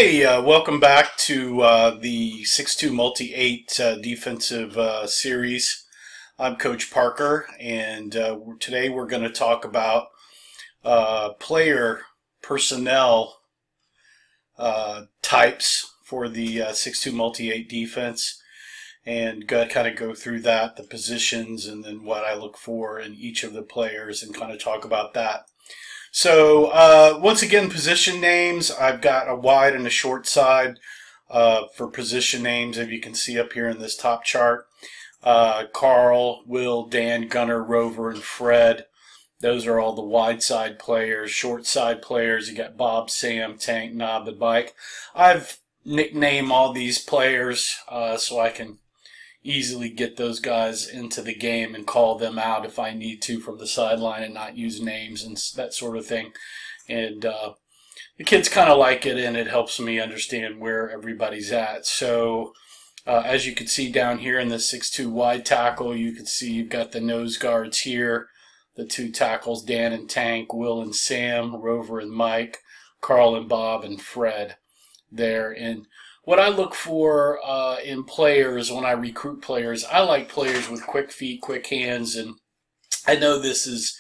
Hey, welcome back to the 6-2 Multi-8 defensive series. I'm Coach Parker, and today we're going to talk about player personnel types for the 6-2 Multi-8 defense, and kind of go through that, the positions, and then what I look for in each of the players, and kind of talk about that. So once again, position names. I've got a wide and a short side for position names, as you can see up here in this top chart. Carl, Will, Dan, Gunner, Rover, and Fred. Those are all the wide side players. Short side players, you got Bob, Sam, Tank, Knob, and Mike. I've nicknamed all these players so I can easily get those guys into the game and call them out if I need to from the sideline and not use names and that sort of thing. And the kids kind of like it, and it helps me understand where everybody's at. So as you can see down here in the 6-2 wide tackle, you can see you've got the nose guards here, the two tackles, Dan and Tank, Will and Sam, Rover and Mike, Carl and Bob, and Fred there. And what I look for in players when I recruit players, I like players with quick feet, quick hands, and I know this is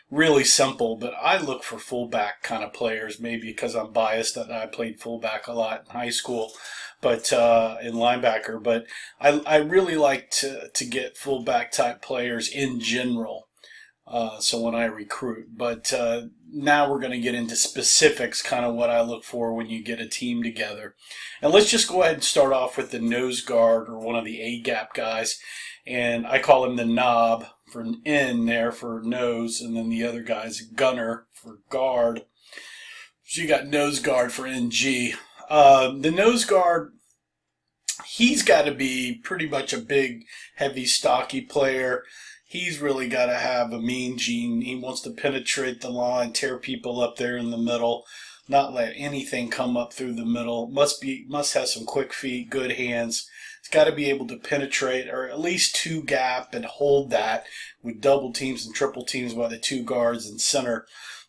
really simple, but I look for fullback kind of players, maybe because I'm biased that I played fullback a lot in high school, but in linebacker. But I really like to get fullback type players in general. So when I recruit, but now we're going to get into specifics, kind of what I look for when you get a team together. And let's just go ahead and start off with the nose guard, or one of the A-gap guys, and I call him the Knob for N there for nose, and then the other guy's Gunner for guard. So you got nose guard for NG. The nose guard, he's got to be pretty much a big, heavy, stocky player. He's really got to have a mean gene. He wants to penetrate the line, tear people up there in the middle, not let anything come up through the middle. Must have some quick feet, good hands. He's got to be able to penetrate, or at least two gap, and hold that with double teams and triple teams by the two guards and center.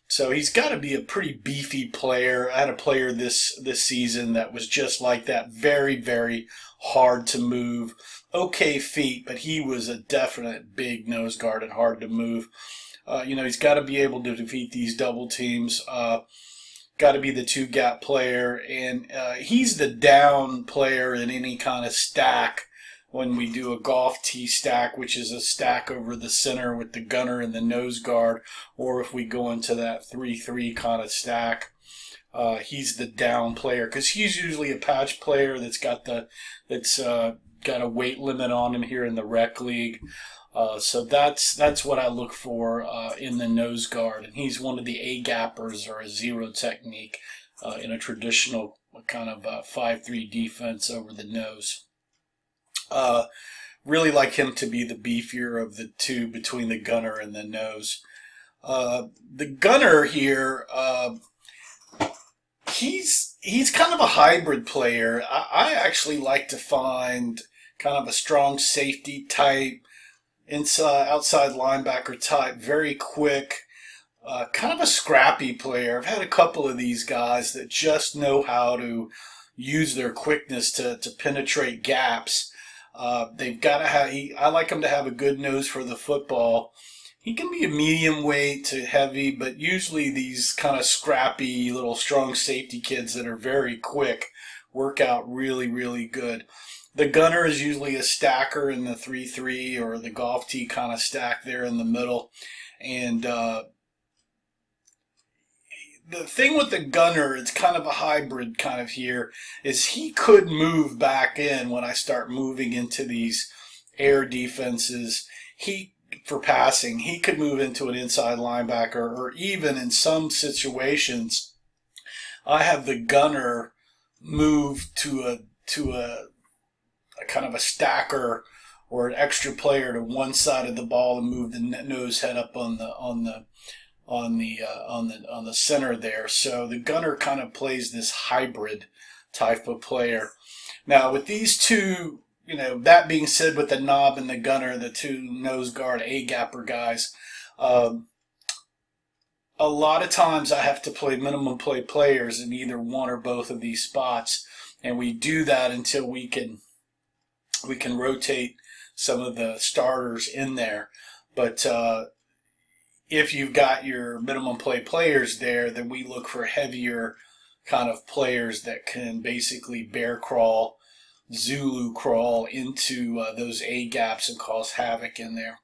So he's got to be a pretty beefy player. I had a player this season that was just like that, very, very hard to move. Okay feet, but he was a definite big nose guard and hard to move. He's got to be able to defeat these double teams. Got to be the two gap player, and he's the down player in any kind of stack. When we do a golf tee stack, which is a stack over the center with the gunner and the nose guard, or if we go into that 3-3 kind of stack, he's the down player, because he's usually a patch player that's got a weight limit on him here in the rec league. So that's what I look for in the nose guard, and he's one of the A-gappers, or a zero technique in a traditional kind of 5-3 defense over the nose. Really like him to be the beefier of the two between the gunner and the nose. The gunner here, he's kind of a hybrid player. I actually like to find kind of a strong safety type, outside linebacker type, very quick, kind of a scrappy player. I've had a couple of these guys that just know how to use their quickness to penetrate gaps. They've got to have. I like him to have a good nose for the football. He can be a medium weight to heavy, but usually these kind of scrappy little strong safety kids that are very quick work out really, really good. The gunner is usually a stacker in the 3-3 or the golf tee kind of stack there in the middle. And the thing with the gunner, it's kind of a hybrid kind of here, is he could move back in when I start moving into these air defenses. For passing, he could move into an inside linebacker, or even in some situations, I have the gunner move to a kind of a stacker or an extra player to one side of the ball and move the nose head up on the center there. So the gunner kind of plays this hybrid type of player. Now with these two, that being said, with the Knob and the gunner, the two nose guard A-gapper guys, a lot of times I have to play minimum play players in either one or both of these spots, and we do that until we can rotate some of the starters in there. But if you've got your minimum play players there, then we look for heavier kind of players that can basically bear crawl, Zulu crawl into those A gaps and cause havoc in there.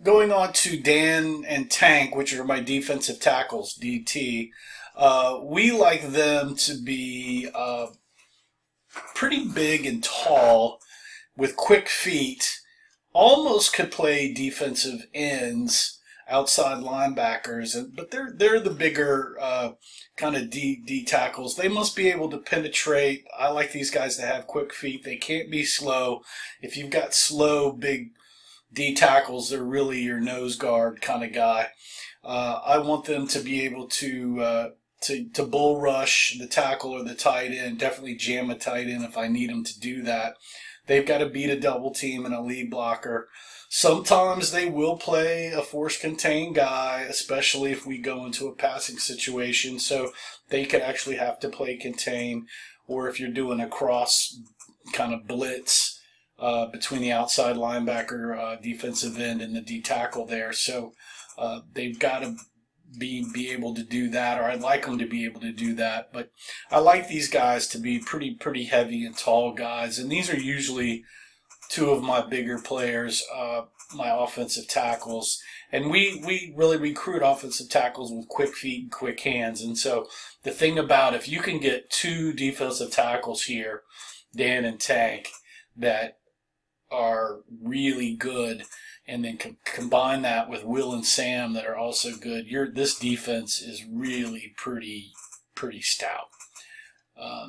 Going on to Dan and Tank, which are my defensive tackles, DT, we like them to be pretty big and tall with quick feet, almost could play defensive ends, outside linebackers, but they're the bigger kind of D tackles. They must be able to penetrate. I like these guys to have quick feet. They can't be slow. If you've got slow, big D tackles, they're really your nose guard kind of guy. I want them to be able to bull rush the tackle or the tight end, definitely jam a tight end if I need them to do that. They've got to beat a double team and a lead blocker. Sometimes they will play a force contain guy, especially if we go into a passing situation, so they could actually have to play contain, or if you're doing a cross kind of blitz between the outside linebacker, defensive end, and the D tackle there. So they've got to be able to do that, or I'd like them to be able to do that. But I like these guys to be pretty heavy and tall guys, and these are usually two of my bigger players, my offensive tackles. And we really recruit offensive tackles with quick feet and quick hands. And so the thing about, if you can get two defensive tackles here, Dan and Tank, that are really good, and then combine that with Will and Sam that are also good, this defense is really pretty stout.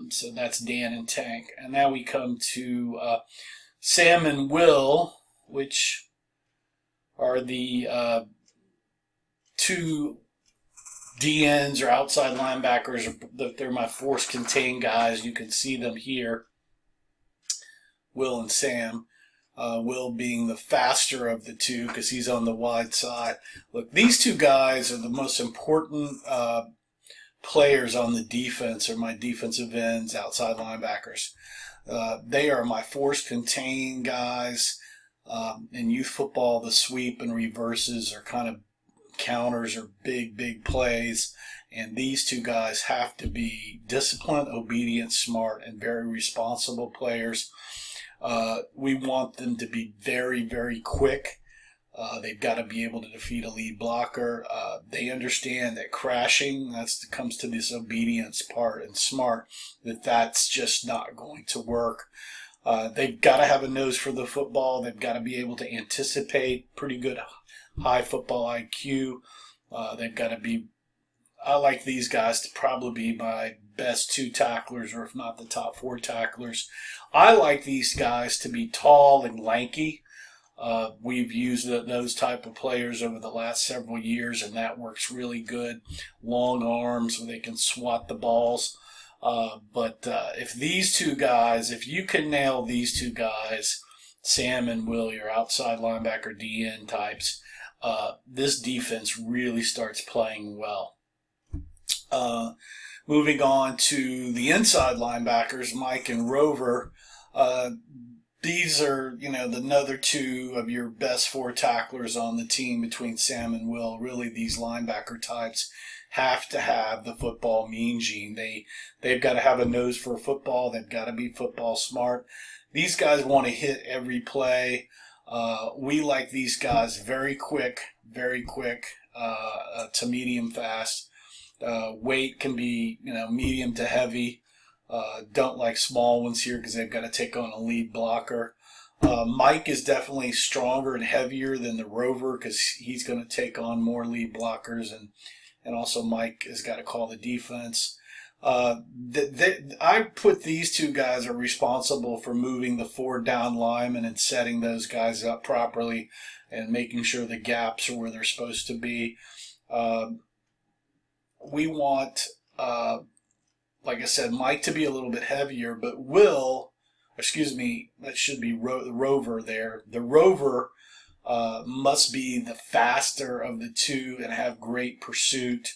So that's Dan and Tank. And now we come to Sam and Will, which are the two DNs or outside linebackers. They're my force contain guys. You can see them here, Will and Sam. Will being the faster of the two because he's on the wide side. Look, these two guys are the most important players on the defense, or my defensive ends, outside linebackers. They are my force contain guys. In youth football, the sweep and reverses are kind of counters or big plays. And these two guys have to be disciplined, obedient, smart, and very responsible players. We want them to be very quick. They've got to be able to defeat a lead blocker. They understand that crashing, comes to this obedience part, and smart, that's just not going to work. They've got to have a nose for the football. They've got to be able to anticipate pretty good high football IQ. They've got to be, I like these guys to probably be my best two tacklers, or if not the top four tacklers. I like these guys to be tall and lanky. We've used those type of players over the last several years, and that works really good. Long arms where they can swat the balls. But if these two guys, if you can nail these two guys, Sam and Will, your outside linebacker DN types, this defense really starts playing well. Moving on to the inside linebackers, Mike and Rover. These are, another two of your best four tacklers on the team between Sam and Will. Really, these linebacker types have to have the football mean gene. They've got to have a nose for football. They've got to be football smart. These guys want to hit every play. We like these guys very quick to medium fast. Weight can be, medium to heavy. Don't like small ones here because they've got to take on a lead blocker. Mike is definitely stronger and heavier than the Rover because he's going to take on more lead blockers, and also Mike has got to call the defense. I put these two guys are responsible for moving the four down linemen and setting those guys up properly and making sure the gaps are where they're supposed to be. We want, like I said, Mike to be a little bit heavier, but that should be the Rover there. The Rover must be the faster of the two and have great pursuit,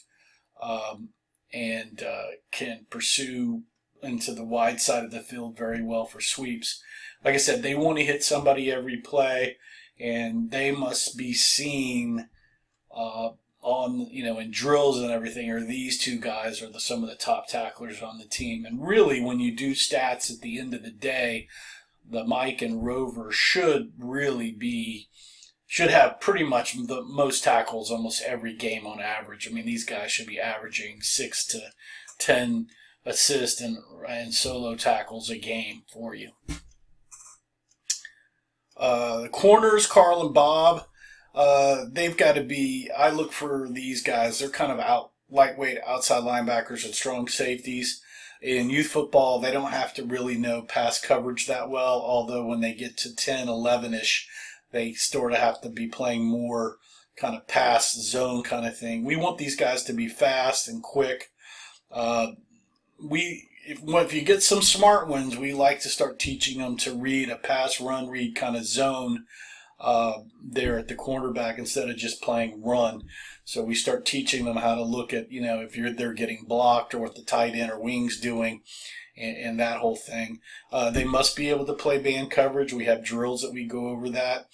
and can pursue into the wide side of the field very well for sweeps. Like I said, they want to hit somebody every play, and they must be seen on, in drills and everything, or these two guys are some of the top tacklers on the team. And really, when you do stats at the end of the day, the Mike and Rover should have pretty much the most tackles almost every game on average. I mean, these guys should be averaging 6 to 10 assists and solo tackles a game for you. The corners, Carl and Bob, they've got to be, I look for these guys, they're kind of lightweight outside linebackers and strong safeties. In youth football, they don't have to really know pass coverage that well, although when they get to 10, 11-ish, they sort of have to be playing more kind of pass zone kind of thing. We want these guys to be fast and quick. If you get some smart ones, we like to start teaching them to read a pass, run, read kind of zone there at the cornerback instead of just playing run. So we start teaching them how to look at, if they're getting blocked or what the tight end or wing's doing and that whole thing. They must be able to play man coverage. We have drills that we go over that.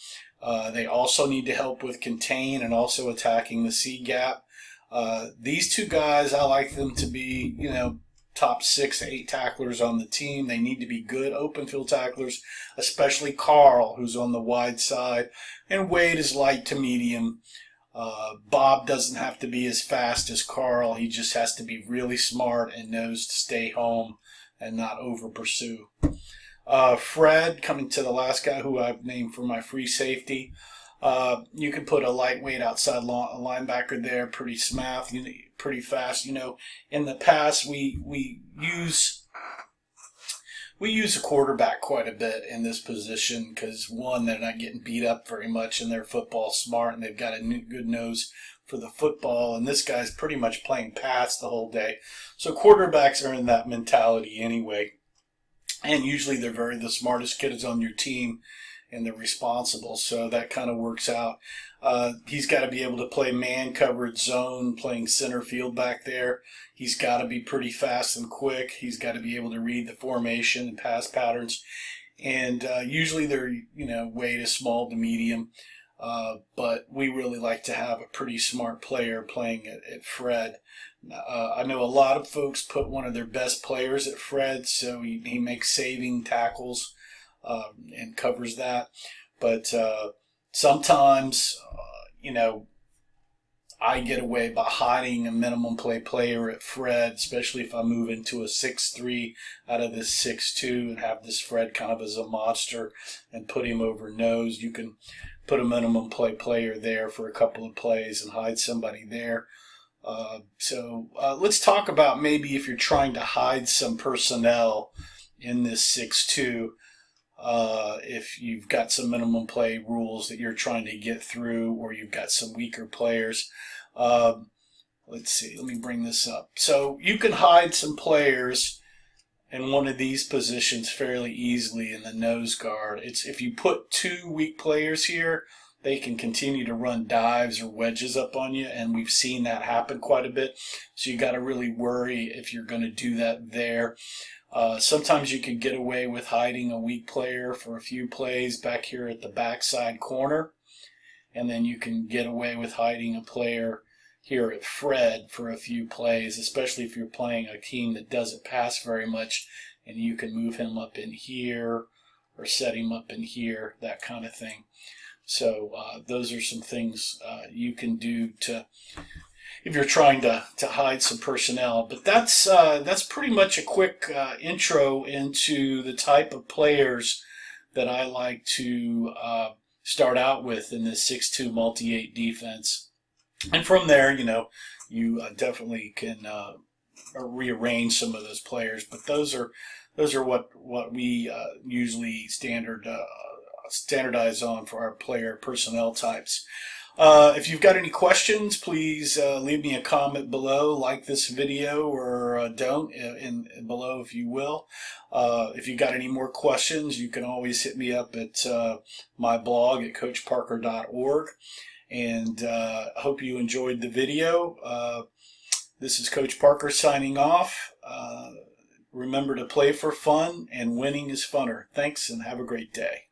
They also need to help with contain and also attacking the C gap. These two guys, I like them to be, top 6 to 8 tacklers on the team. They need to be good open field tacklers, especially Carl, who's on the wide side, and Wade is light to medium. Bob doesn't have to be as fast as Carl. He just has to be really smart and knows to stay home and not over pursue. Fred, coming to the last guy who I've named for my free safety. You can put a lightweight outside linebacker there, pretty fast. In the past we use a quarterback quite a bit in this position because, one, they're not getting beat up very much and they're football smart and they've got a good nose for the football, and this guy's pretty much playing pass the whole day. So quarterbacks are in that mentality anyway, and usually they're the smartest kids on your team and they're responsible, so that kind of works out. He's got to be able to play man coverage zone, playing center field back there. He's got to be pretty fast and quick. He's got to be able to read the formation and pass patterns. And usually they're, weight is small to medium. But we really like to have a pretty smart player playing at Fred. I know a lot of folks put one of their best players at Fred, so he makes saving tackles and covers that. But sometimes, I get away by hiding a minimum play player at Fred, especially if I move into a 6'3" out of this 6'2" and have this Fred kind of as a monster and put him over nose. You can put a minimum play player there for a couple of plays and hide somebody there. So let's talk about maybe if you're trying to hide some personnel in this 6'2", if you've got some minimum play rules that you're trying to get through, or you've got some weaker players. Let's see, let me bring this up. So you can hide some players in one of these positions fairly easily in the nose guard. If you put 2 weak players here, they can continue to run dives or wedges up on you, and we've seen that happen quite a bit. So you got to really worry if you're going to do that there. Sometimes you can get away with hiding a weak player for a few plays back here at the backside corner, and then you can get away with hiding a player here at Fred for a few plays, especially if you're playing a team that doesn't pass very much, and you can move him up in here or set him up in here, that kind of thing. So those are some things you can do if you're trying to hide some personnel. But that's pretty much a quick intro into the type of players that I like to start out with in this 6'2" multi-8 defense. And from there, you definitely can rearrange some of those players. But those are what we usually standardize on for our player personnel types. If you've got any questions, please leave me a comment below, like this video, or don't below if you will. If you've got any more questions, you can always hit me up at my blog at coachparker.org. And I hope you enjoyed the video. This is Coach Parker signing off. Remember to play for fun, and winning is funner. Thanks, and have a great day.